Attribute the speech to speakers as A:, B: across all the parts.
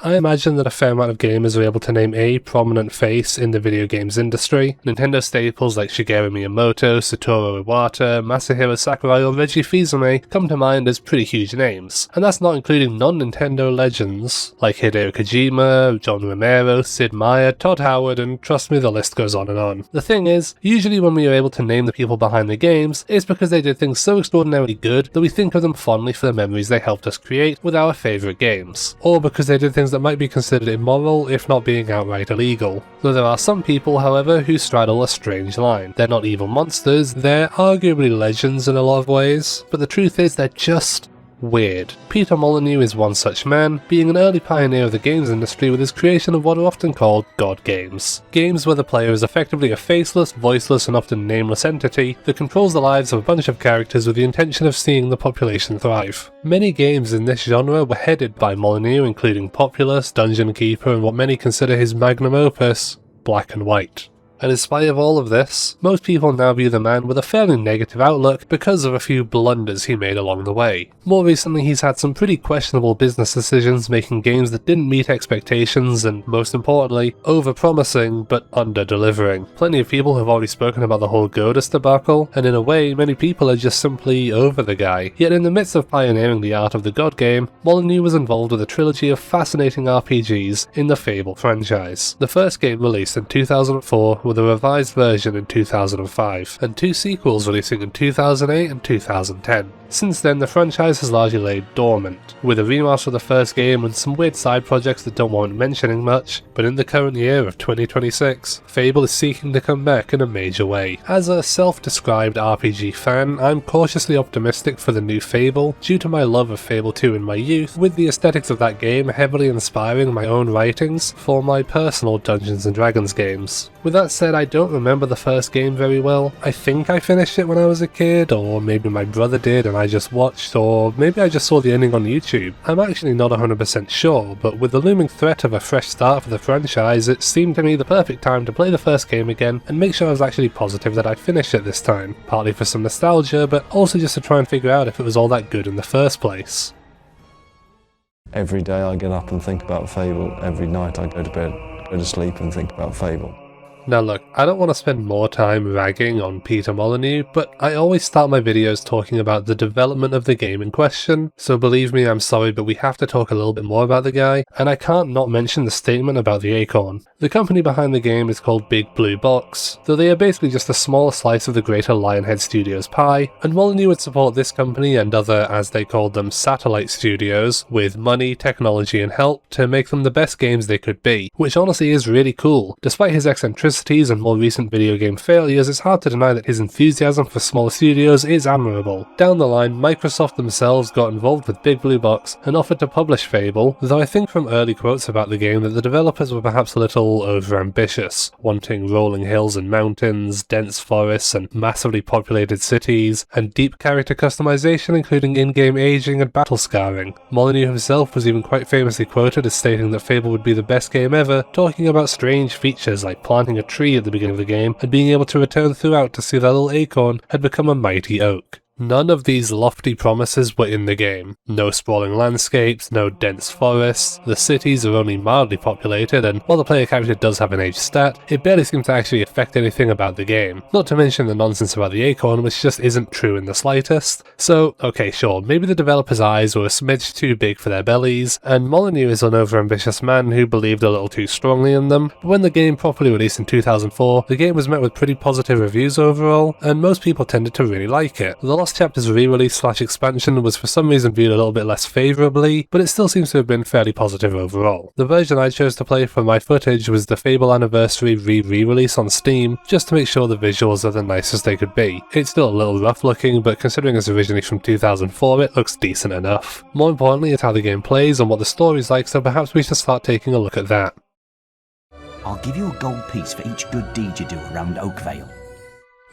A: I imagine that a fair amount of gamers are able to name a prominent face in the video games industry. Nintendo staples like Shigeru Miyamoto, Satoru Iwata, Masahiro Sakurai or Reggie Fils-Aimé come to mind as pretty huge names, and that's not including non-Nintendo legends like Hideo Kojima, John Romero, Sid Meier, Todd Howard, and trust me, the list goes on and on. The thing is, usually when we are able to name the people behind the games, it's because they did things so extraordinarily good that we think of them fondly for the memories they helped us create with our favourite games, or because they did things that might be considered immoral if not being outright illegal. Though there are some people, however, who straddle a strange line. They're not evil monsters, they're arguably legends in a lot of ways, but the truth is they're just weird. Peter Molyneux is one such man, being an early pioneer of the games industry with his creation of what are often called God games. Games where the player is effectively a faceless, voiceless and often nameless entity that controls the lives of a bunch of characters with the intention of seeing the population thrive. Many games in this genre were headed by Molyneux, including Populous, Dungeon Keeper and what many consider his magnum opus, Black and White. And in spite of all of this, most people now view the man with a fairly negative outlook because of a few blunders he made along the way. More recently, he's had some pretty questionable business decisions, making games that didn't meet expectations and, most importantly, over-promising but under-delivering. Plenty of people have already spoken about the whole Godus debacle, and in a way, many people are just simply over the guy. Yet in the midst of pioneering the art of the God game, Molyneux was involved with a trilogy of fascinating RPGs in the Fable franchise. The first game released in 2004 with a revised version in 2005, and two sequels releasing in 2008 and 2010. Since then, the franchise has largely laid dormant, with a remaster of the first game and some weird side projects that don't warrant mentioning much, but in the current year of 2026, Fable is seeking to come back in a major way. As a self-described RPG fan, I'm cautiously optimistic for the new Fable, due to my love of Fable 2 in my youth, with the aesthetics of that game heavily inspiring my own writings for my personal Dungeons & Dragons games. With that said, I don't remember the first game very well. I think I finished it when I was a kid, or maybe my brother did and I just watched, or maybe I just saw the ending on YouTube. I'm actually not 100% sure, but with the looming threat of a fresh start for the franchise, it seemed to me the perfect time to play the first game again and make sure I was actually positive that I'd finish it this time. Partly for some nostalgia, but also just to try and figure out if it was all that good in the first place.
B: Every day I get up and think about Fable. Every night I go to bed, go to sleep and think about Fable.
A: Now look, I don't want to spend more time ragging on Peter Molyneux, but I always start my videos talking about the development of the game in question, so believe me, I'm sorry, but we have to talk a little bit more about the guy, and I can't not mention the statement about the Acorn. The company behind the game is called Big Blue Box, though they are basically just a smaller slice of the greater Lionhead Studios pie, and Molyneux would support this company and other, as they called them, satellite studios, with money, technology and help to make them the best games they could be, which honestly is really cool. Despite his eccentricities and more recent video game failures, it's hard to deny that his enthusiasm for smaller studios is admirable. Down the line, Microsoft themselves got involved with Big Blue Box and offered to publish Fable, though I think from early quotes about the game that the developers were perhaps a little over-ambitious, wanting rolling hills and mountains, dense forests and massively populated cities, and deep character customization including in-game aging and battle scarring. Molyneux himself was even quite famously quoted as stating that Fable would be the best game ever, talking about strange features like planting a tree at the beginning of the game and being able to return throughout to see that little acorn had become a mighty oak. None of these lofty promises were in the game. No sprawling landscapes, no dense forests, the cities are only mildly populated, and while the player character does have an age stat, it barely seems to actually affect anything about the game. Not to mention the nonsense about the acorn, which just isn't true in the slightest. So, okay, sure, maybe the developers' eyes were a smidge too big for their bellies, and Molyneux is an over-ambitious man who believed a little too strongly in them, but when the game properly released in 2004, the game was met with pretty positive reviews overall, and most people tended to really like it. The Lost Chapters re-release / expansion was for some reason viewed a little bit less favourably, but it still seems to have been fairly positive overall. The version I chose to play for my footage was the Fable Anniversary re-release on Steam, just to make sure the visuals are the nicest they could be. It's still a little rough looking, but considering it's originally from 2004, it looks decent enough. More importantly, it's how the game plays and what the story's like, so perhaps we should start taking a look at that.
C: I'll give you a gold piece for each good deed you do around Oakvale.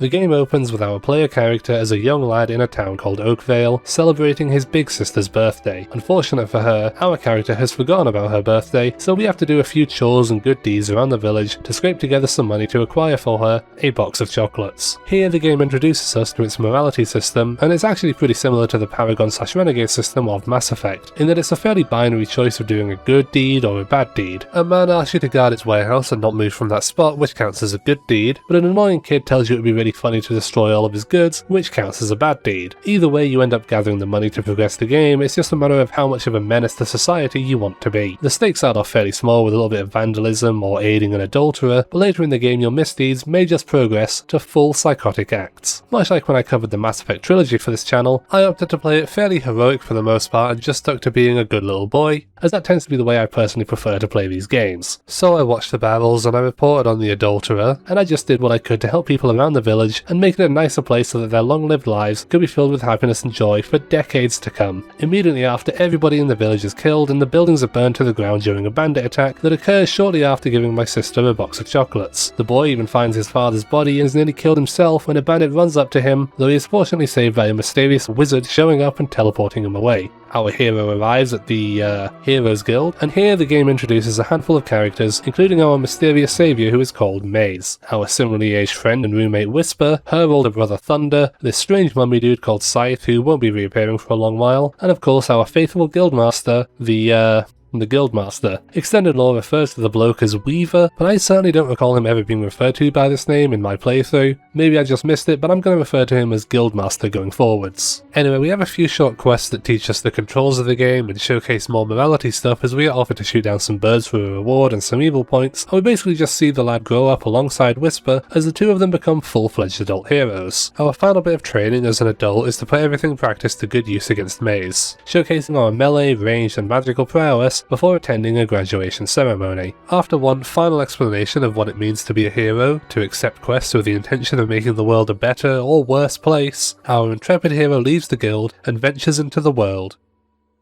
A: The game opens with our player character as a young lad in a town called Oakvale, celebrating his big sister's birthday. Unfortunate for her, our character has forgotten about her birthday, so we have to do a few chores and good deeds around the village to scrape together some money to acquire for her a box of chocolates. Here the game introduces us to its morality system, and it's actually pretty similar to the Paragon/Renegade system of Mass Effect, in that it's a fairly binary choice of doing a good deed or a bad deed. A man asks you to guard its warehouse and not move from that spot, which counts as a good deed, but an annoying kid tells you it would be really funny to destroy all of his goods, which counts as a bad deed. Either way, you end up gathering the money to progress the game. It's just a matter of how much of a menace to society you want to be. The stakes start off fairly small with a little bit of vandalism or aiding an adulterer, but later in the game your misdeeds may just progress to full psychotic acts. Much like when I covered the Mass Effect trilogy for this channel, I opted to play it fairly heroic for the most part and just stuck to being a good little boy, as that tends to be the way I personally prefer to play these games. So I watched the barrels and I reported on the adulterer, and I just did what I could to help people around the village and make it a nicer place so that their long-lived lives could be filled with happiness and joy for decades to come. Immediately after, everybody in the village is killed and the buildings are burned to the ground during a bandit attack that occurs shortly after giving my sister a box of chocolates. The boy even finds his father's body and is nearly killed himself when a bandit runs up to him, though he is fortunately saved by a mysterious wizard showing up and teleporting him away. Our hero arrives at the Heroes Guild, and here the game introduces a handful of characters, including our mysterious saviour who is called Maze, our similarly aged friend and roommate Whisper, her older brother Thunder, this strange mummy dude called Scythe who won't be reappearing for a long while, and of course our faithful guildmaster, the Guildmaster. Extended lore refers to the bloke as Weaver, but I certainly don't recall him ever being referred to by this name in my playthrough. Maybe I just missed it, but I'm going to refer to him as Guildmaster going forwards. Anyway, we have a few short quests that teach us the controls of the game and showcase more morality stuff as we are offered to shoot down some birds for a reward and some evil points, and we basically just see the lad grow up alongside Whisper as the two of them become full-fledged adult heroes. Our final bit of training as an adult is to put everything in practice to good use against Maze, showcasing our melee, ranged and magical prowess before attending a graduation ceremony. After one final explanation of what it means to be a hero, to accept quests with the intention of making the world a better or worse place, our intrepid hero leaves the guild and ventures into the world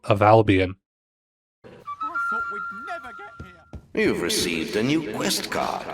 A: of Albion.
C: I thought we'd never get here.
D: You've received a new quest card.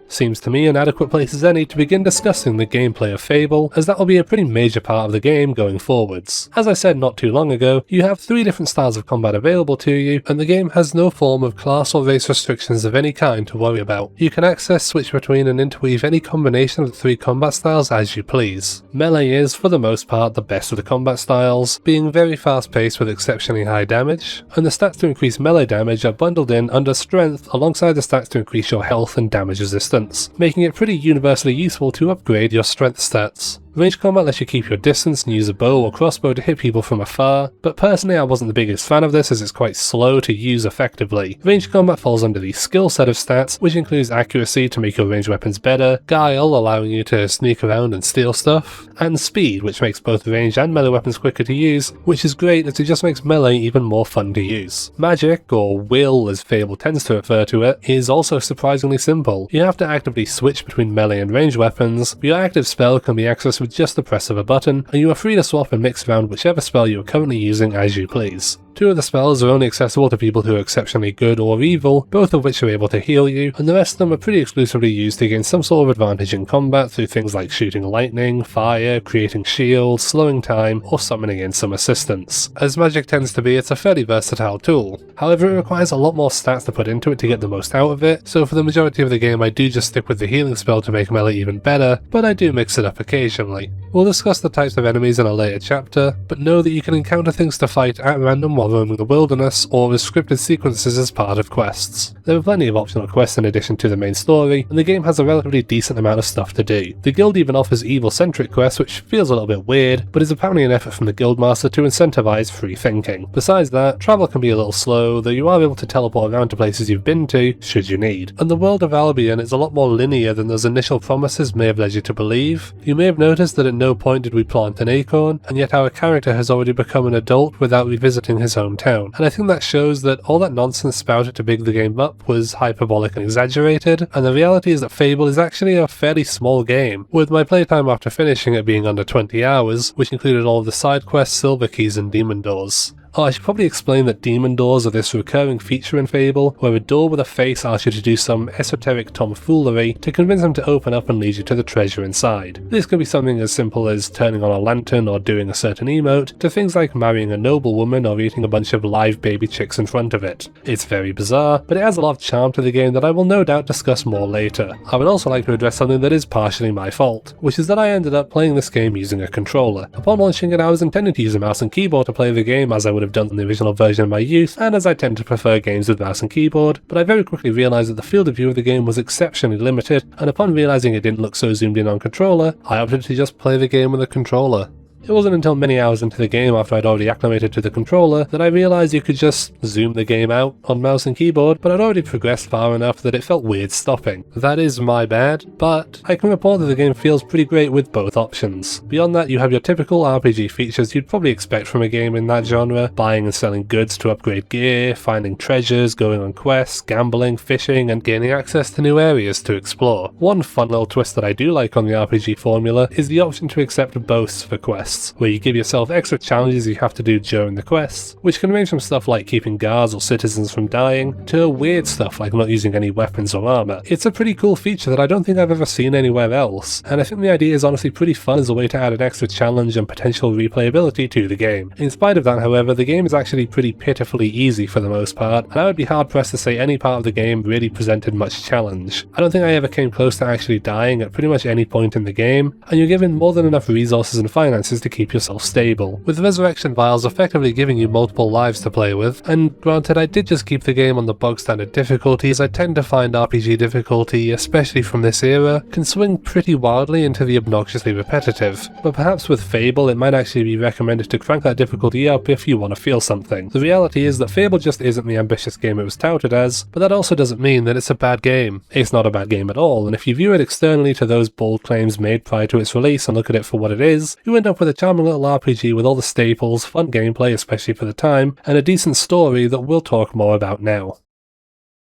A: Seems to me an adequate place as any to begin discussing the gameplay of Fable, as that will be a pretty major part of the game going forwards. As I said not too long ago, you have 3 different styles of combat available to you, and the game has no form of class or race restrictions of any kind to worry about. You can access, switch between and interweave any combination of the 3 combat styles as you please. Melee is, for the most part, the best of the combat styles, being very fast paced with exceptionally high damage, and the stats to increase melee damage are bundled in under strength alongside the stats to increase your health and damage resistance, making it pretty universally useful to upgrade your strength stats. Range combat lets you keep your distance and use a bow or crossbow to hit people from afar, but personally I wasn't the biggest fan of this as it's quite slow to use effectively. Range combat falls under the skill set of stats, which includes accuracy to make your ranged weapons better, guile allowing you to sneak around and steal stuff, and speed, which makes both ranged and melee weapons quicker to use, which is great as it just makes melee even more fun to use. Magic, or will as Fable tends to refer to it, is also surprisingly simple. You have to actively switch between melee and ranged weapons, but your active spell can be accessed with just the press of a button, and you are free to swap and mix around whichever spell you are currently using as you please. 2 of the spells are only accessible to people who are exceptionally good or evil, both of which are able to heal you, and the rest of them are pretty exclusively used to gain some sort of advantage in combat through things like shooting lightning, fire, creating shields, slowing time, or summoning in some assistance. As magic tends to be, it's a fairly versatile tool. However, it requires a lot more stats to put into it to get the most out of it, so for the majority of the game I do just stick with the healing spell to make melee even better, but I do mix it up occasionally. We'll discuss the types of enemies in a later chapter, but know that you can encounter things to fight at random while roaming the wilderness, or as scripted sequences as part of quests. There are plenty of optional quests in addition to the main story, and the game has a relatively decent amount of stuff to do. The guild even offers evil-centric quests, which feels a little bit weird, but is apparently an effort from the guildmaster to incentivize free thinking. Besides that, travel can be a little slow, though you are able to teleport around to places you've been to, should you need. And the world of Albion is a lot more linear than those initial promises may have led you to believe. You may have noticed that at no point did we plant an acorn, and yet our character has already become an adult without revisiting his hometown. And I think that shows that all that nonsense spouted to big the game up was hyperbolic and exaggerated, and the reality is that Fable is actually a fairly small game, with my playtime after finishing it being under 20 hours, which included all of the side quests, silver keys and demon doors. Oh, I should probably explain that demon doors are this recurring feature in Fable, where a door with a face asks you to do some esoteric tomfoolery to convince them to open up and lead you to the treasure inside. This could be something as simple as turning on a lantern or doing a certain emote, to things like marrying a noblewoman or eating a bunch of live baby chicks in front of it. It's very bizarre, but it has a lot of charm to the game that I will no doubt discuss more later. I would also like to address something that is partially my fault, which is that I ended up playing this game using a controller. Upon launching it, I was intending to use a mouse and keyboard to play the game as I would have done in the original version in my youth, and as I tend to prefer games with mouse and keyboard, but I very quickly realised that the field of view of the game was exceptionally limited, and upon realising it didn't look so zoomed in on controller, I opted to just play the game with a controller. It wasn't until many hours into the game after I'd already acclimated to the controller that I realised you could just zoom the game out on mouse and keyboard, but I'd already progressed far enough that it felt weird stopping. That is my bad, but I can report that the game feels pretty great with both options. Beyond that, you have your typical RPG features you'd probably expect from a game in that genre: buying and selling goods to upgrade gear, finding treasures, going on quests, gambling, fishing, and gaining access to new areas to explore. One fun little twist that I do like on the RPG formula is the option to accept boasts for quests, where you give yourself extra challenges you have to do during the quests, which can range from stuff like keeping guards or citizens from dying, to weird stuff like not using any weapons or armor. It's a pretty cool feature that I don't think I've ever seen anywhere else, and I think the idea is honestly pretty fun as a way to add an extra challenge and potential replayability to the game. In spite of that, however, the game is actually pretty pitifully easy for the most part, and I would be hard pressed to say any part of the game really presented much challenge. I don't think I ever came close to actually dying at pretty much any point in the game, and you're given more than enough resources and finances to keep yourself stable, with resurrection vials effectively giving you multiple lives to play with. And granted, I did just keep the game on the bog standard difficulty, as I tend to find RPG difficulty, especially from this era, can swing pretty wildly into the obnoxiously repetitive, but perhaps with Fable it might actually be recommended to crank that difficulty up if you want to feel something. The reality is that Fable just isn't the ambitious game it was touted as, but that also doesn't mean that it's a bad game. It's not a bad game at all, and if you view it externally to those bold claims made prior to its release and look at it for what it is, you end up with a charming little RPG with all the staples, fun gameplay especially for the time, and a decent story that we'll talk more about now.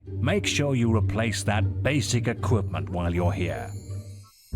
E: Make sure you replace that basic equipment while you're here.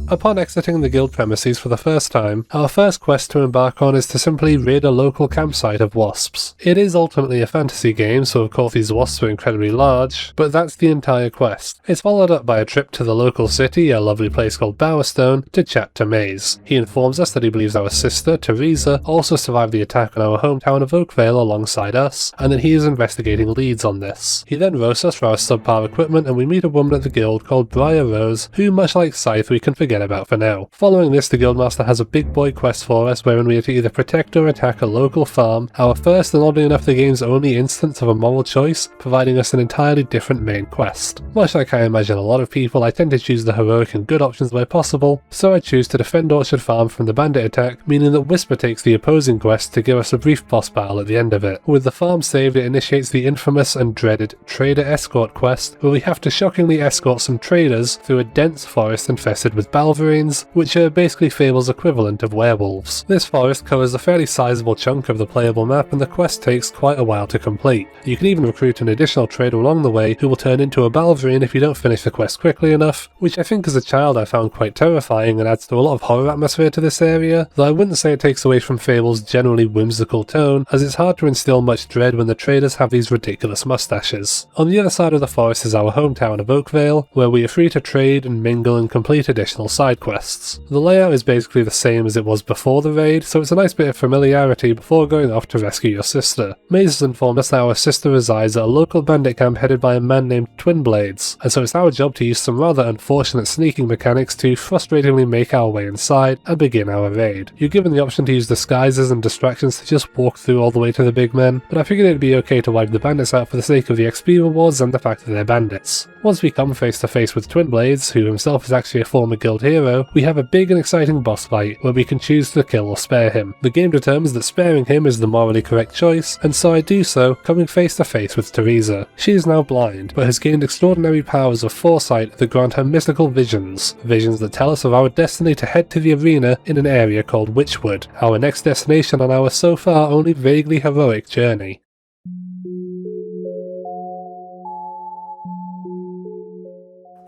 A: Upon exiting the guild premises for the first time, our first quest to embark on is to simply rid a local campsite of wasps. It is ultimately a fantasy game, so of course these wasps are incredibly large, but that's the entire quest. It's followed up by a trip to the local city, a lovely place called Bowerstone, to chat to Maze. He informs us that he believes our sister, Teresa, also survived the attack on our hometown of Oakvale alongside us, and that he is investigating leads on this. He then roasts us for our subpar equipment, and we meet a woman at the guild called Briar Rose, who, much like Scythe, we can forget about for now. Following this, the Guildmaster has a big boy quest for us wherein we are to either protect or attack a local farm, our first and oddly enough the game's only instance of a moral choice, providing us an entirely different main quest. Much like I imagine a lot of people, I tend to choose the heroic and good options where possible, so I choose to defend Orchard Farm from the bandit attack, meaning that Whisper takes the opposing quest to give us a brief boss battle at the end of it. With the farm saved, it initiates the infamous and dreaded Trader Escort quest, where we have to shockingly escort some traders through a dense forest infested with Balverine, which are basically Fable's equivalent of werewolves. This forest covers a fairly sizable chunk of the playable map, and the quest takes quite a while to complete. You can even recruit an additional trader along the way who will turn into a Balverine if you don't finish the quest quickly enough, which I think as a child I found quite terrifying and adds to a lot of horror atmosphere to this area, though I wouldn't say it takes away from Fable's generally whimsical tone, as it's hard to instill much dread when the traders have these ridiculous mustaches. On the other side of the forest is our hometown of Oakvale, where we are free to trade and mingle and complete additional side quests. The layout is basically the same as it was before the raid, so it's a nice bit of familiarity before going off to rescue your sister. Maze has informed us that our sister resides at a local bandit camp headed by a man named Twin Blades, and so it's our job to use some rather unfortunate sneaking mechanics to frustratingly make our way inside and begin our raid. You're given the option to use disguises and distractions to just walk through all the way to the big men, but I figured it'd be okay to wipe the bandits out for the sake of the XP rewards and the fact that they're bandits. Once we come face to face with Twin Blades, who himself is actually a former guild hero, we have a big and exciting boss fight where we can choose to kill or spare him. The game determines that sparing him is the morally correct choice, and so I do so, coming face to face with Teresa. She is now blind, but has gained extraordinary powers of foresight that grant her mystical visions that tell us of our destiny to head to the arena in an area called Witchwood, our next destination on our so far only vaguely heroic journey.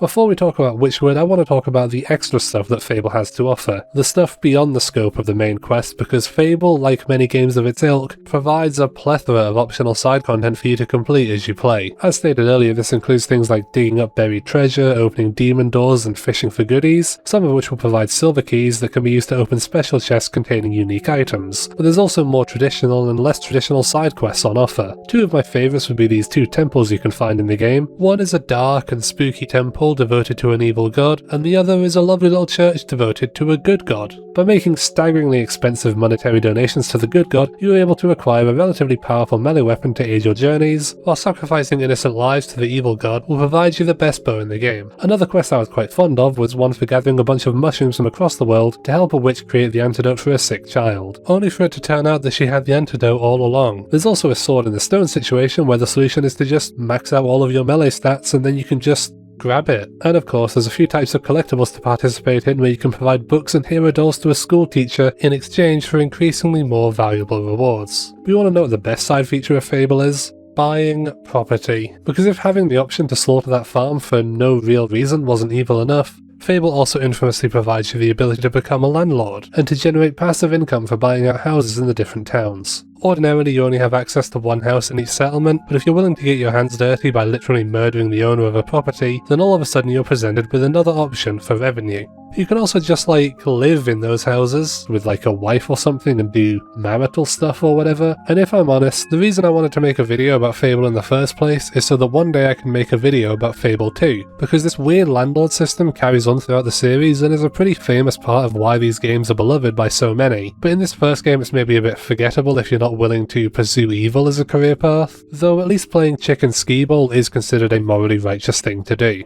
A: before we talk about Witchwood, I want to talk about the extra stuff that Fable has to offer, the stuff beyond the scope of the main quest, because Fable, like many games of its ilk, provides a plethora of optional side content for you to complete as you play. As stated earlier, this includes things like digging up buried treasure, opening demon doors, and fishing for goodies, some of which will provide silver keys that can be used to open special chests containing unique items. But there's also more traditional and less traditional side quests on offer. Two of my favourites would be these two temples you can find in the game. One is a dark and spooky temple devoted to an evil god, and the other is a lovely little church devoted to a good god. By making staggeringly expensive monetary donations to the good god, you are able to acquire a relatively powerful melee weapon to aid your journeys, while sacrificing innocent lives to the evil god will provide you the best bow in the game. Another quest I was quite fond of was one for gathering a bunch of mushrooms from across the world to help a witch create the antidote for a sick child, only for it to turn out that she had the antidote all along. There's also a sword in the stone situation where the solution is to just max out all of your melee stats and then you can just grab it. And of course there's a few types of collectibles to participate in where you can provide books and hero dolls to a school teacher in exchange for increasingly more valuable rewards. But you want to know what the best side feature of Fable is? Buying property. Because if having the option to slaughter that farm for no real reason wasn't evil enough, Fable also infamously provides you the ability to become a landlord, and to generate passive income for buying out houses in the different towns. Ordinarily you only have access to one house in each settlement, but if you're willing to get your hands dirty by literally murdering the owner of a property, then all of a sudden you're presented with another option for revenue. You can also just live in those houses with a wife or something and do marital stuff or whatever. And if I'm honest, the reason I wanted to make a video about Fable in the first place is so that one day I can make a video about Fable 2, because this weird landlord system carries on throughout the series and is a pretty famous part of why these games are beloved by so many. But in this first game it's maybe a bit forgettable if you're not willing to pursue evil as a career path, though at least playing chicken skee-ball is considered a morally righteous thing to do.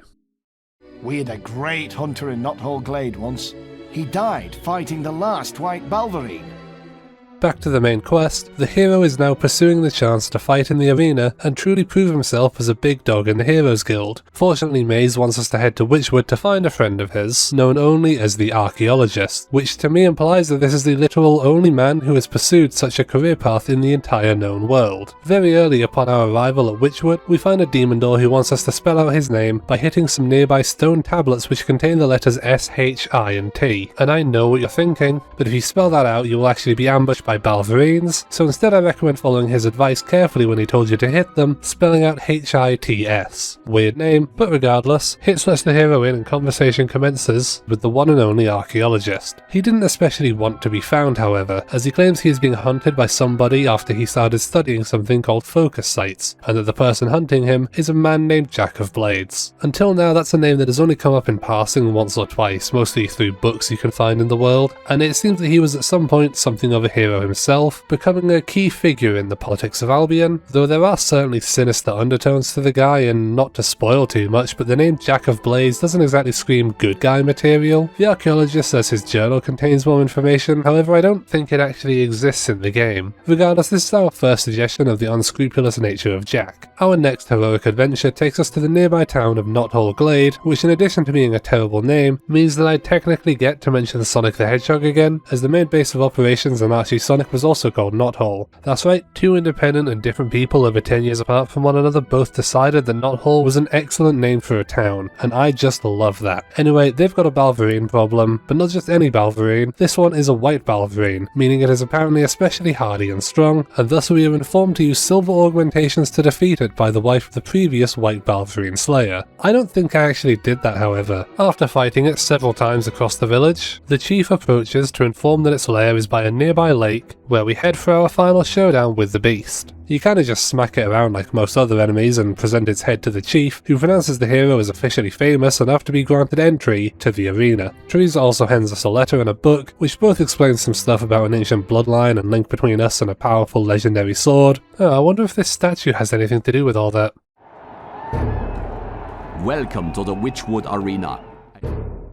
C: We had a great hunter in Knothole Glade once. He died fighting the last white Balverine.
A: Back to the main quest, the hero is now pursuing the chance to fight in the arena and truly prove himself as a big dog in the Heroes Guild. Fortunately, Maze wants us to head to Witchwood to find a friend of his, known only as the Archaeologist, which to me implies that this is the literal only man who has pursued such a career path in the entire known world. Very early upon our arrival at Witchwood, we find a demon door who wants us to spell out his name by hitting some nearby stone tablets which contain the letters S, H, I and T. And I know what you're thinking, but if you spell that out you will actually be ambushed by Balverines, so instead I recommend following his advice carefully when he told you to hit them, spelling out H-I-T-S. Weird name, but regardless, hits lets the hero in and conversation commences with the one and only Archaeologist. He didn't especially want to be found, however, as he claims he is being hunted by somebody after he started studying something called focus sites, and that the person hunting him is a man named Jack of Blades. Until now that's a name that has only come up in passing once or twice, mostly through books you can find in the world, and it seems that he was at some point something of a hero himself, becoming a key figure in the politics of Albion, though there are certainly sinister undertones to the guy, and not to spoil too much, but the name Jack of Blades doesn't exactly scream good guy material. The Archaeologist says his journal contains more information, however I don't think it actually exists in the game. Regardless, this is our first suggestion of the unscrupulous nature of Jack. Our next heroic adventure takes us to the nearby town of Knothole Glade, which in addition to being a terrible name, means that I technically get to mention Sonic the Hedgehog again, as the main base of operations on Archie Sonic was also called Knothole. That's right, two independent and different people over 10 years apart from one another both decided that Knothole was an excellent name for a town, and I just love that. Anyway, they've got a Balverine problem, but not just any Balverine, this one is a white Balverine, meaning it is apparently especially hardy and strong, and thus we are informed to use silver augmentations to defeat it by the wife of the previous white Balverine slayer. I don't think I actually did that, however. After fighting it several times across the village, the chief approaches to inform that its lair is by a nearby lake, where we head for our final showdown with the beast. You kinda just smack it around like most other enemies and present its head to the chief, who pronounces the hero as officially famous enough to be granted entry to the arena. Teresa also hands us a letter and a book, which both explain some stuff about an ancient bloodline and link between us and a powerful legendary sword. Oh, I wonder if this statue has anything to do with all that.
F: Welcome to the Witchwood Arena.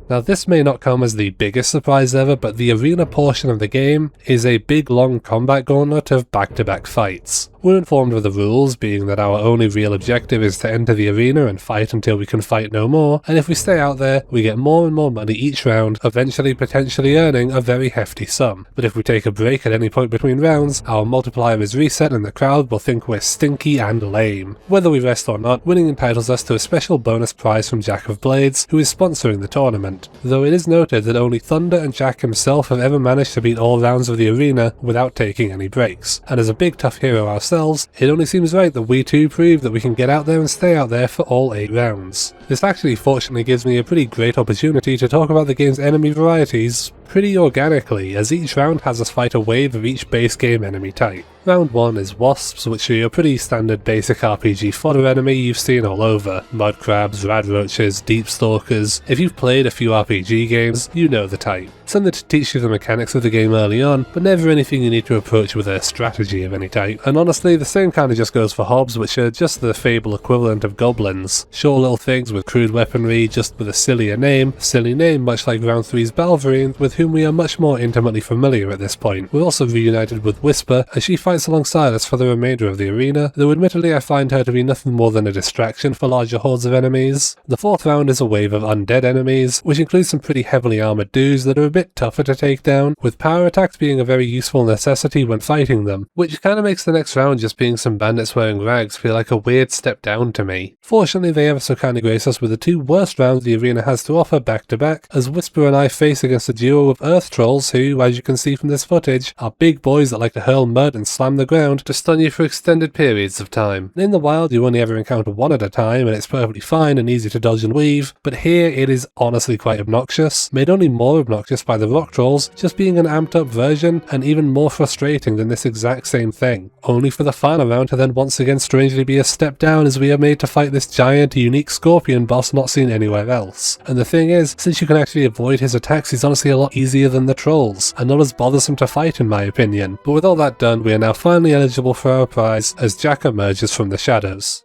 A: Now this may not come as the biggest surprise ever, but the arena portion of the game is a big long combat gauntlet of back-to-back fights, We're informed of the rules, being that our only real objective is to enter the arena and fight until we can fight no more, and if we stay out there, we get more and more money each round, eventually potentially earning a very hefty sum. But if we take a break at any point between rounds, our multiplier is reset and the crowd will think we're stinky and lame. Whether we rest or not, winning entitles us to a special bonus prize from Jack of Blades, who is sponsoring the tournament, though it is noted that only Thunder and Jack himself have ever managed to beat all rounds of the arena without taking any breaks, and as a big tough hero ourselves, it only seems right that we too prove that we can get out there and stay out there for all 8 rounds. This actually fortunately gives me a pretty great opportunity to talk about the game's enemy varieties pretty organically, as each round has us fight a wave of each base game enemy type. Round 1 is Wasps, which are your pretty standard basic RPG fodder enemy you've seen all over. Mud crabs, rad roaches, deep stalkers. If you've played a few RPG games, you know the type. Something to teach you the mechanics of the game early on, but never anything you need to approach with a strategy of any type. And honestly, the same kind of just goes for Hobs, which are just the Fable equivalent of goblins. Sure little things with crude weaponry, just with a silly name much like Round 3's Balverine, with whom we are much more intimately familiar at this point. We're also reunited with Whisper, as she fights alongside us for the remainder of the arena, though admittedly I find her to be nothing more than a distraction for larger hordes of enemies. The 4th round is a wave of undead enemies, which includes some pretty heavily armoured dudes that are a bit tougher to take down, with power attacks being a very useful necessity when fighting them, which kinda makes the next round just being some bandits wearing rags feel like a weird step down to me. Fortunately, they ever so kindly grace us with the 2 worst rounds the arena has to offer back to back, as Whisper and I face against a duo of Earth Trolls who, as you can see from this footage, are big boys that like to hurl mud and slam the ground to stun you for extended periods of time. In the wild, you only ever encounter one at a time, and it's perfectly fine and easy to dodge and weave, but here it is honestly quite obnoxious, made only more obnoxious by the Rock Trolls just being an amped up version, and even more frustrating than this exact same thing, only for the final round to then once again strangely be a step down as we are made to fight this giant, unique scorpion boss not seen anywhere else. And the thing is, since you can actually avoid his attacks, he's honestly a lot easier than the trolls, and not as bothersome to fight in my opinion. But with all that done, we are now finally eligible for our prize as Jack emerges from the shadows.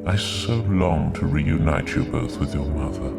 G: I so long to reunite you both with your mother.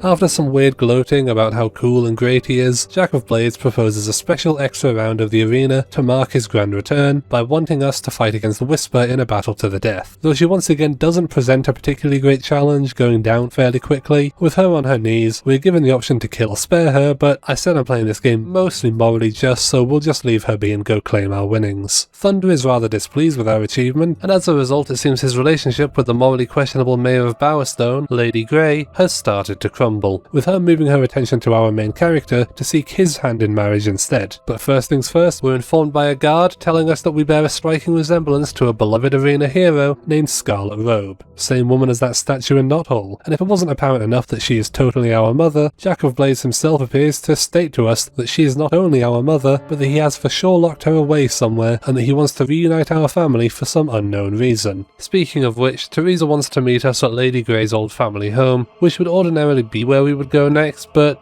A: After some weird gloating about how cool and great he is, Jack of Blades proposes a special extra round of the arena to mark his grand return by wanting us to fight against Whisper in a battle to the death, though she once again doesn't present a particularly great challenge, going down fairly quickly. With her on her knees, we're given the option to kill or spare her, but I said I'm playing this game mostly morally just, so we'll just leave her be and go claim our winnings. Thunder is rather displeased with our achievement, and as a result it seems his relationship with the morally questionable Mayor of Bowerstone, Lady Grey, has started to crumble, with her moving her attention to our main character to seek his hand in marriage instead. But first things first, we're informed by a guard telling us that we bear a striking resemblance to a beloved arena hero named Scarlet Robe, same woman as that statue in Knothole, and if it wasn't apparent enough that she is totally our mother, Jack of Blades himself appears to state to us that she is not only our mother, but that he has for sure locked her away somewhere, and that he wants to reunite our family for some unknown reason. Speaking of which, Teresa wants to meet us at Lady Grey's old family home, which would ordinarily be where we would go next, but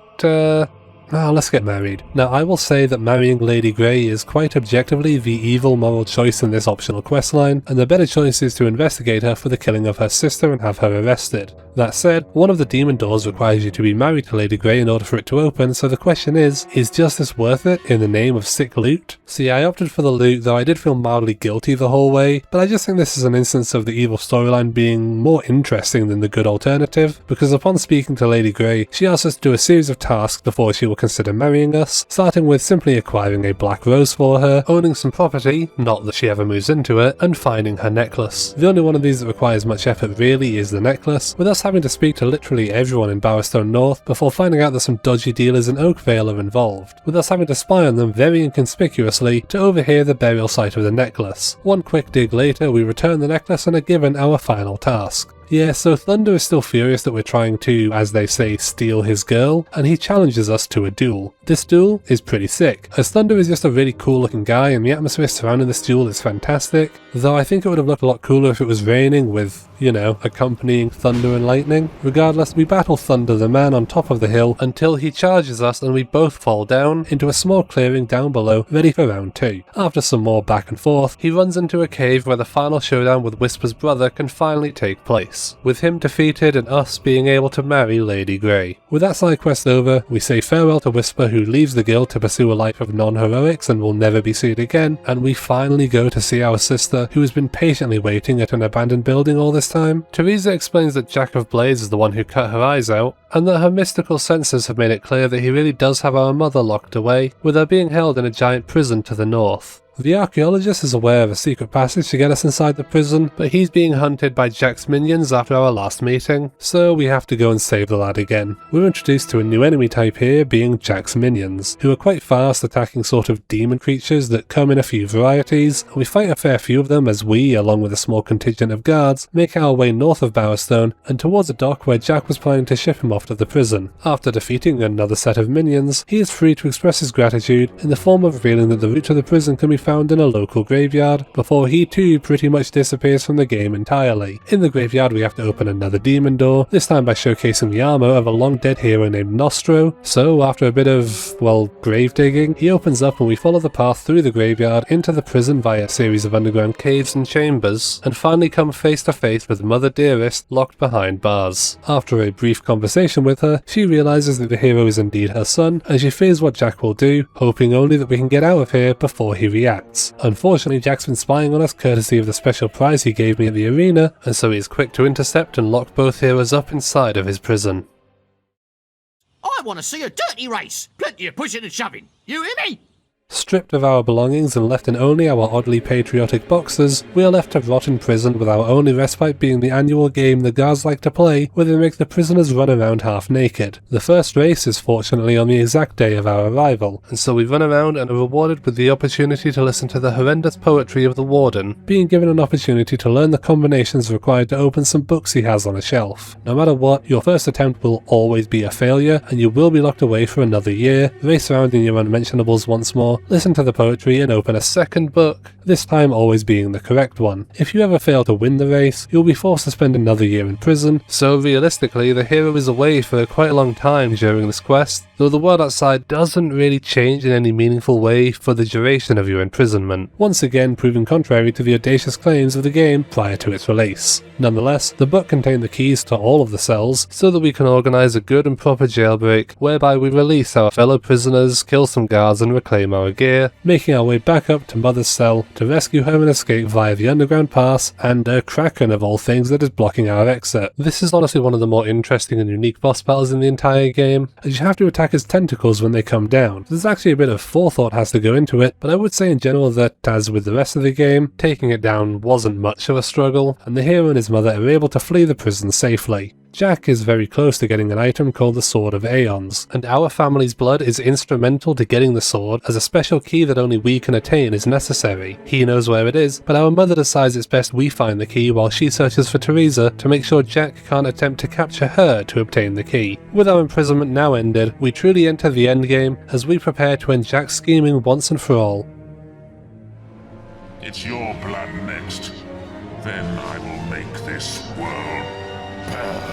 A: let's get married. Now, I will say that marrying Lady Grey is quite objectively the evil moral choice in this optional questline, and the better choice is to investigate her for the killing of her sister and have her arrested. That said, one of the demon doors requires you to be married to Lady Grey in order for it to open, so the question is justice worth it in the name of sick loot? See, I opted for the loot, though I did feel mildly guilty the whole way, but I just think this is an instance of the evil storyline being more interesting than the good alternative, because upon speaking to Lady Grey, she asks us to do a series of tasks before she will consider marrying us, starting with simply acquiring a black rose for her, owning some property, not that she ever moves into it, and finding her necklace. The only one of these that requires much effort really is the necklace, with us having to speak to literally everyone in Bowerstone North before finding out that some dodgy dealers in Oakvale are involved, with us having to spy on them very inconspicuously to overhear the burial site of the necklace. One quick dig later, we return the necklace and are given our final task. Yeah, so Thunder is still furious that we're trying to, as they say, steal his girl, and he challenges us to a duel. This duel is pretty sick, as Thunder is just a really cool looking guy and the atmosphere surrounding this duel is fantastic, though I think it would have looked a lot cooler if it was raining with, you know, accompanying thunder and lightning. Regardless, we battle Thunder the man on top of the hill until he charges us and we both fall down into a small clearing down below, ready for round 2. After some more back and forth, he runs into a cave where the final showdown with Whisper's brother can finally take place, with him defeated and us being able to marry Lady Grey. With that side quest over, we say farewell to Whisper, who leaves the guild to pursue a life of non-heroics and will never be seen again, and we finally go to see our sister, who has been patiently waiting at an abandoned building all this time. Teresa explains that Jack of Blades is the one who cut her eyes out, and that her mystical senses have made it clear that he really does have our mother locked away, with her being held in a giant prison to the north. The archaeologist is aware of a secret passage to get us inside the prison, but he's being hunted by Jack's minions after our last meeting, so we have to go and save the lad again. We're introduced to a new enemy type here, being Jack's minions, who are quite fast, attacking sort of demon creatures that come in a few varieties, and we fight a fair few of them as we, along with a small contingent of guards, make our way north of Bowerstone and towards a dock where Jack was planning to ship him off to the prison. After defeating another set of minions, he is free to express his gratitude in the form of revealing that the route to the prison can be found in a local graveyard, before he too pretty much disappears from the game entirely. In the graveyard we have to open another demon door, this time by showcasing the armor of a long dead hero named Nostro, so after a bit of, well, grave digging, he opens up and we follow the path through the graveyard into the prison via a series of underground caves and chambers, and finally come face to face with Mother Dearest locked behind bars. After a brief conversation with her, she realizes that the hero is indeed her son, and she fears what Jack will do, hoping only that we can get out of here before he reacts. Unfortunately, Jack's been spying on us courtesy of the special prize he gave me at the arena, and so he is quick to intercept and lock both heroes up inside of his prison.
H: I want to see a dirty race. Plenty of pushing and shoving. You hear me?
A: Stripped of our belongings and left in only our oddly patriotic boxers, we are left to rot in prison with our only respite being the annual game the guards like to play, where they make the prisoners run around half naked. The first race is fortunately on the exact day of our arrival, and so we run around and are rewarded with the opportunity to listen to the horrendous poetry of the warden, being given an opportunity to learn the combinations required to open some books he has on a shelf. No matter what, your first attempt will always be a failure, and you will be locked away for another year, race around in your unmentionables once more, listen to the poetry and open a second book, this time always being the correct one. If you ever fail to win the race, you'll be forced to spend another year in prison, so realistically the hero is away for quite a long time during this quest, though the world outside doesn't really change in any meaningful way for the duration of your imprisonment, once again proving contrary to the audacious claims of the game prior to its release. Nonetheless, the book contained the keys to all of the cells, so that we can organise a good and proper jailbreak, whereby we release our fellow prisoners, kill some guards and reclaim our gear, making our way back up to Mother's cell to rescue her and escape via the underground pass and a kraken of all things that is blocking our exit. This is honestly one of the more interesting and unique boss battles in the entire game, as you have to attack his tentacles when they come down. There's actually a bit of forethought has to go into it, but I would say in general that, as with the rest of the game, taking it down wasn't much of a struggle, and the hero and his mother are able to flee the prison safely. Jack is very close to getting an item called the Sword of Aeons, and our family's blood is instrumental to getting the sword, as a special key that only we can attain is necessary. He knows where it is, but our mother decides it's best we find the key while she searches for Teresa to make sure Jack can't attempt to capture her to obtain the key. With our imprisonment now ended, we truly enter the endgame as we prepare to end Jack's scheming once and for all.
G: It's your blood next. Then I will make this world burn.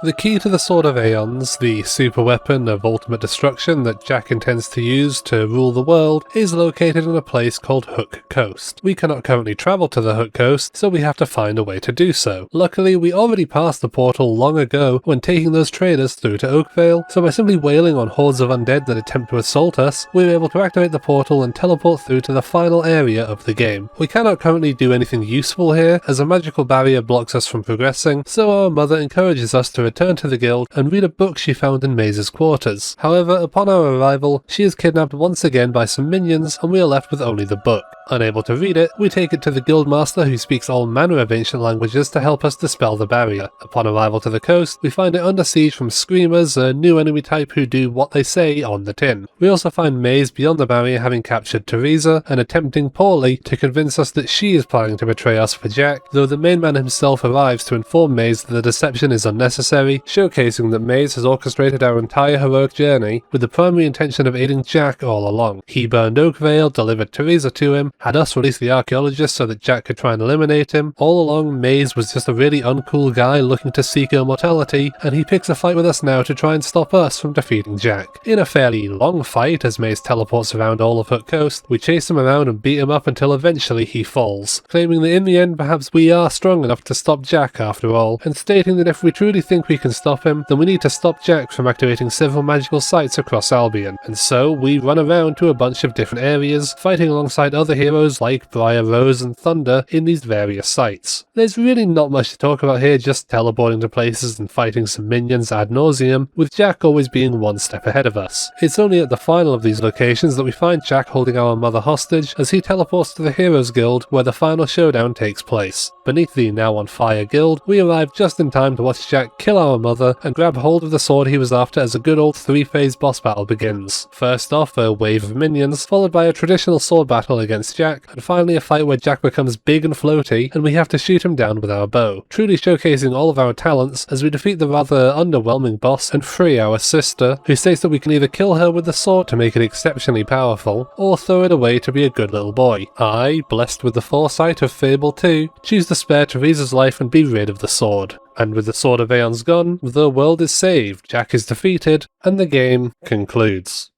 A: The key to the Sword of Aeons, the super weapon of ultimate destruction that Jack intends to use to rule the world, is located in a place called Hook Coast. We cannot currently travel to the Hook Coast, so we have to find a way to do so. Luckily, we already passed the portal long ago when taking those traders through to Oakvale, so by simply wailing on hordes of undead that attempt to assault us, we were able to activate the portal and teleport through to the final area of the game. We cannot currently do anything useful here, as a magical barrier blocks us from progressing, so our mother encourages us to return to the guild and read a book she found in Maze's quarters. However, upon our arrival, she is kidnapped once again by some minions and we are left with only the book. Unable to read it, we take it to the guildmaster who speaks all manner of ancient languages to help us dispel the barrier. Upon arrival to the coast, we find it under siege from Screamers, a new enemy type who do what they say on the tin. We also find Maze beyond the barrier having captured Teresa and attempting poorly to convince us that she is planning to betray us for Jack, though the main man himself arrives to inform Maze that the deception is unnecessary, showcasing that Maze has orchestrated our entire heroic journey with the primary intention of aiding Jack all along. He burned Oakvale, delivered Teresa to him, had us release the archaeologist so that Jack could try and eliminate him. All along, Maze was just a really uncool guy looking to seek immortality, and he picks a fight with us now to try and stop us from defeating Jack. In a fairly long fight, as Maze teleports around all of Hook Coast, we chase him around and beat him up until eventually he falls, claiming that in the end perhaps we are strong enough to stop Jack after all, and stating that if we truly think we can stop him, then we need to stop Jack from activating several magical sites across Albion. And so we run around to a bunch of different areas, fighting alongside other heroes like Briar Rose and Thunder in these various sites. There's really not much to talk about here, just teleporting to places and fighting some minions ad nauseum, with Jack always being one step ahead of us. It's only at the final of these locations that we find Jack holding our mother hostage as he teleports to the Heroes Guild where the final showdown takes place. Beneath the now on fire guild, we arrive just in time to watch Jack kill our mother and grab hold of the sword he was after as a good old 3-phase boss battle begins. First off, a wave of minions, followed by a traditional sword battle against Jack, and finally a fight where Jack becomes big and floaty and we have to shoot him down with our bow, truly showcasing all of our talents as we defeat the rather underwhelming boss and free our sister, who states that we can either kill her with the sword to make it exceptionally powerful, or throw it away to be a good little boy. I, blessed with the foresight of Fable 2, choose to spare Teresa's life and be rid of the sword. And with the Sword of Aeons gone, the world is saved, Jack is defeated, and the game concludes.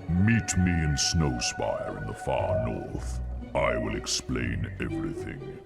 G: Meet me in Snowspire in the far north. I will explain everything.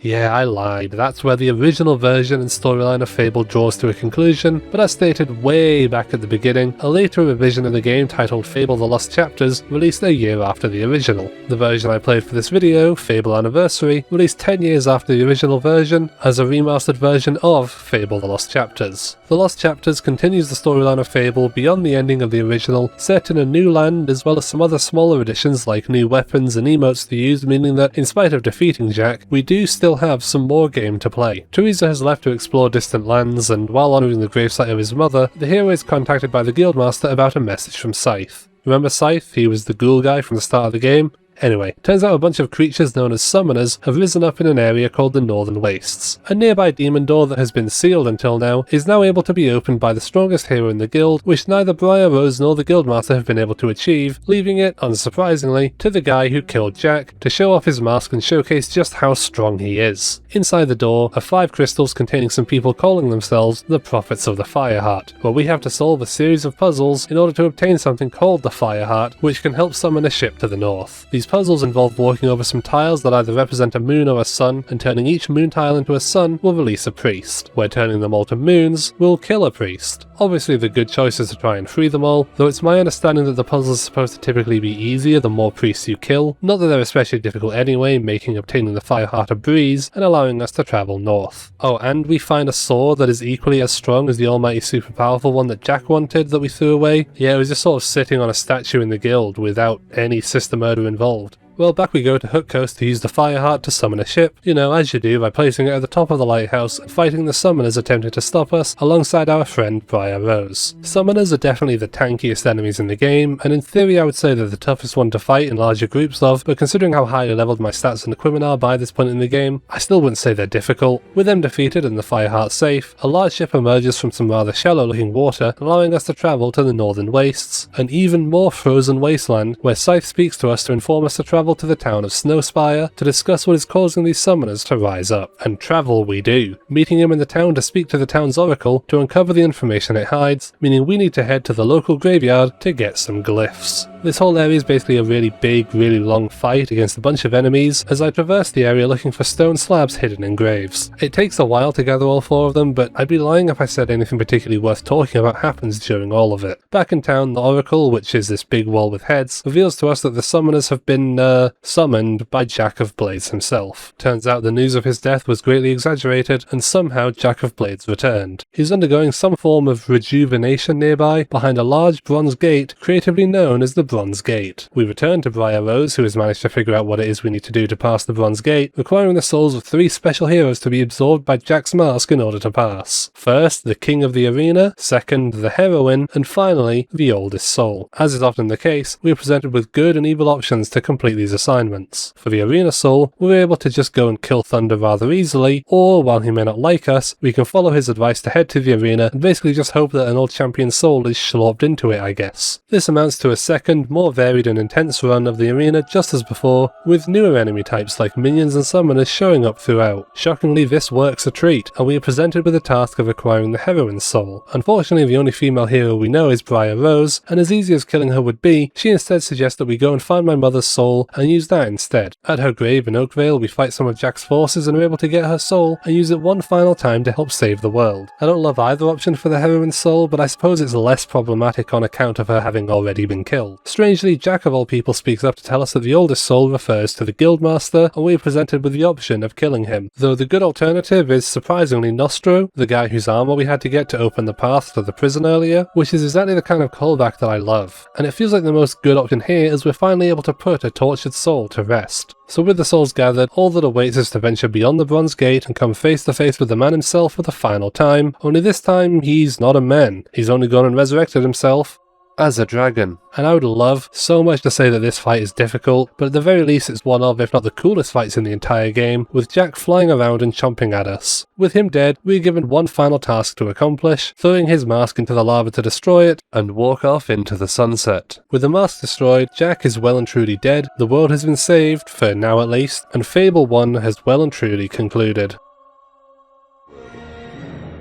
A: Yeah, I lied. That's where the original version and storyline of Fable draws to a conclusion, but as stated way back at the beginning, a later revision of the game titled Fable The Lost Chapters released a year after the original. The version I played for this video, Fable Anniversary, released 10 years after the original version as a remastered version of Fable The Lost Chapters. The Lost Chapters continues the storyline of Fable beyond the ending of the original, set in a new land as well as some other smaller additions like new weapons and emotes to use, meaning that in spite of defeating Jack, we do still have some more game to play. Teresa has left to explore distant lands, and while honouring the gravesite of his mother, the hero is contacted by the Guildmaster about a message from Scythe. Remember Scythe? He was the ghoul guy from the start of the game. Anyway, turns out a bunch of creatures known as summoners have risen up in an area called the Northern Wastes. A nearby demon door that has been sealed until now is now able to be opened by the strongest hero in the guild, which neither Briar Rose nor the Guildmaster have been able to achieve, leaving it, unsurprisingly, to the guy who killed Jack to show off his mask and showcase just how strong he is. Inside the door are 5 crystals containing some people calling themselves the Prophets of the Fireheart, where we have to solve a series of puzzles in order to obtain something called the Fireheart, which can help summon a ship to the north. These puzzles involve walking over some tiles that either represent a moon or a sun, and turning each moon tile into a sun will release a priest, where turning them all to moons will kill a priest. Obviously the good choice is to try and free them all, though it's my understanding that the puzzles are supposed to typically be easier the more priests you kill, not that they're especially difficult anyway, making obtaining the Fireheart a breeze and allowing us to travel north. Oh, and we find a sword that is equally as strong as the almighty super powerful one that Jack wanted that we threw away. Yeah, it was just sort of sitting on a statue in the guild without any sister murder involved. Well, back we go to Hook Coast to use the Fireheart to summon a ship, you know, as you do by placing it at the top of the lighthouse and fighting the summoners attempting to stop us alongside our friend Briar Rose. Summoners are definitely the tankiest enemies in the game, and in theory I would say they're the toughest one to fight in larger groups of, but considering how highly leveled my stats and equipment are by this point in the game, I still wouldn't say they're difficult. With them defeated and the Fireheart safe, a large ship emerges from some rather shallow looking water, allowing us to travel to the Northern Wastes, an even more frozen wasteland where Scythe speaks to us to inform us to travel to the town of Snowspire to discuss what is causing these summoners to rise up. And travel we do, meeting him in the town to speak to the town's oracle to uncover the information it hides, meaning we need to head to the local graveyard to get some glyphs. This whole area is basically a really big, really long fight against a bunch of enemies as I traverse the area looking for stone slabs hidden in graves. It takes a while to gather all 4 of them, but I'd be lying if I said anything particularly worth talking about happens during all of it. Back in town, the oracle, which is this big wall with heads, reveals to us that the summoners have been, summoned by Jack of Blades himself. Turns out the news of his death was greatly exaggerated, and somehow Jack of Blades returned. He's undergoing some form of rejuvenation nearby, behind a large bronze gate, creatively known as the Bronze Gate. We return to Briar Rose, who has managed to figure out what it is we need to do to pass the Bronze Gate, requiring the souls of 3 special heroes to be absorbed by Jack's mask in order to pass. First, the King of the Arena, second, the Heroine, and finally, the Oldest Soul. As is often the case, we are presented with good and evil options to complete these assignments. For the Arena Soul, we're able to just go and kill Thunder rather easily, or, while he may not like us, we can follow his advice to head to the arena and basically just hope that an old champion soul is schlopped into it, I guess. This amounts to a second and more varied and intense run of the arena just as before, with newer enemy types like minions and summoners showing up throughout. Shockingly, this works a treat, and we are presented with the task of acquiring the heroine's soul. Unfortunately, the only female hero we know is Briar Rose, and as easy as killing her would be, she instead suggests that we go and find my mother's soul and use that instead. At her grave in Oakvale, we fight some of Jack's forces and are able to get her soul and use it one final time to help save the world. I don't love either option for the heroine's soul, but I suppose it's less problematic on account of her having already been killed. Strangely, Jack of all people speaks up to tell us that the oldest soul refers to the Guildmaster, and we are presented with the option of killing him, though the good alternative is surprisingly Nostro, the guy whose armor we had to get to open the path to the prison earlier, which is exactly the kind of callback that I love. And it feels like the most good option here as we're finally able to put a tortured soul to rest. So with the souls gathered, all that awaits is to venture beyond the Bronze Gate and come face to face with the man himself for the final time, only this time he's not a man, he's only gone and resurrected himself as a dragon. And I would love so much to say that this fight is difficult, but at the very least it's one of, if not the coolest fights in the entire game, with Jack flying around and chomping at us. With him dead, we are given one final task to accomplish, throwing his mask into the lava to destroy it, and walk off into the sunset. With the mask destroyed, Jack is well and truly dead, the world has been saved, for now at least, and Fable 1 has well and truly concluded.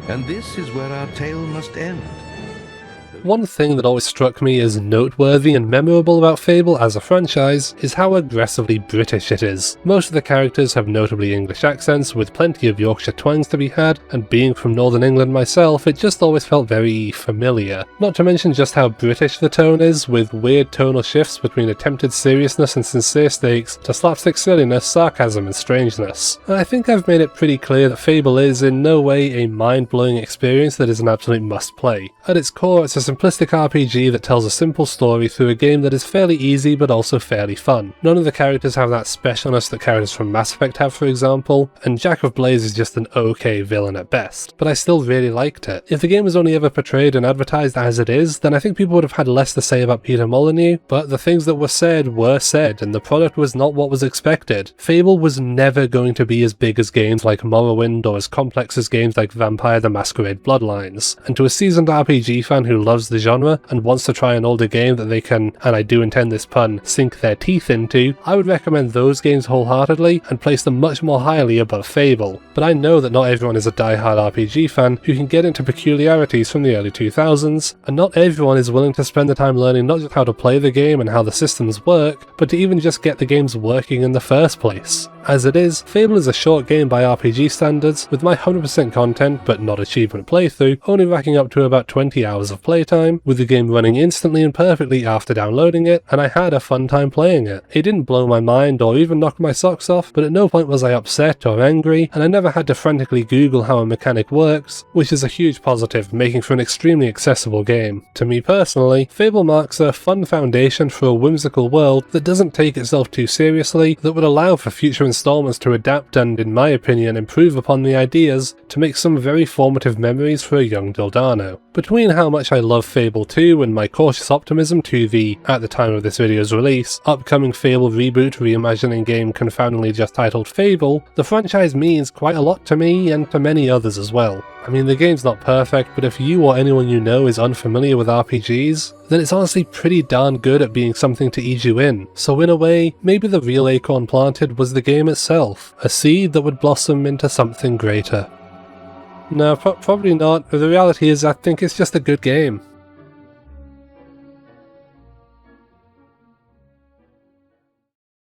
D: And this is where our tale must end.
A: One thing that always struck me as noteworthy and memorable about Fable as a franchise is how aggressively British it is. Most of the characters have notably English accents with plenty of Yorkshire twangs to be had, and being from Northern England myself, it just always felt very familiar. Not to mention just how British the tone is, with weird tonal shifts between attempted seriousness and sincere stakes to slapstick silliness, sarcasm and strangeness. And I think I've made it pretty clear that Fable is in no way a mind-blowing experience that is an absolute must-play. At its core, it's a simplistic RPG that tells a simple story through a game that is fairly easy but also fairly fun. None of the characters have that specialness that characters from Mass Effect have, for example, and Jack of Blaze is just an okay villain at best, but I still really liked it. If the game was only ever portrayed and advertised as it is, then I think people would have had less to say about Peter Molyneux, but the things that were said, and the product was not what was expected. Fable was never going to be as big as games like Morrowind or as complex as games like Vampire the Masquerade Bloodlines, and to a seasoned RPG fan who loves the genre and wants to try an older game that they can, and I do intend this pun, sink their teeth into, I would recommend those games wholeheartedly and place them much more highly above Fable. But I know that not everyone is a die-hard RPG fan who can get into peculiarities from the early 2000s, and not everyone is willing to spend the time learning not just how to play the game and how the systems work, but to even just get the games working in the first place. As it is, Fable is a short game by RPG standards, with my 100% content but not achievement playthrough only racking up to about 20 hours of playtime, with the game running instantly and perfectly after downloading it, and I had a fun time playing it. It didn't blow my mind or even knock my socks off, but at no point was I upset or angry, and I never had to frantically Google how a mechanic works, which is a huge positive, making for an extremely accessible game. To me personally, Fable marks a fun foundation for a whimsical world that doesn't take itself too seriously, that would allow for future installments to adapt and, in my opinion, improve upon the ideas to make some very formative memories for a young Dildano. Between how much I love Fable 2 and my cautious optimism to the, at the time of this video's release, upcoming Fable reboot reimagining game confoundingly just titled Fable, the franchise means quite a lot to me and to many others as well. I mean, the game's not perfect, but if you or anyone you know is unfamiliar with RPGs, then it's honestly pretty darn good at being something to ease you in. So in a way, maybe the real acorn planted was the game itself, a seed that would blossom into something greater. No, probably not. The reality is I think it's just a good game.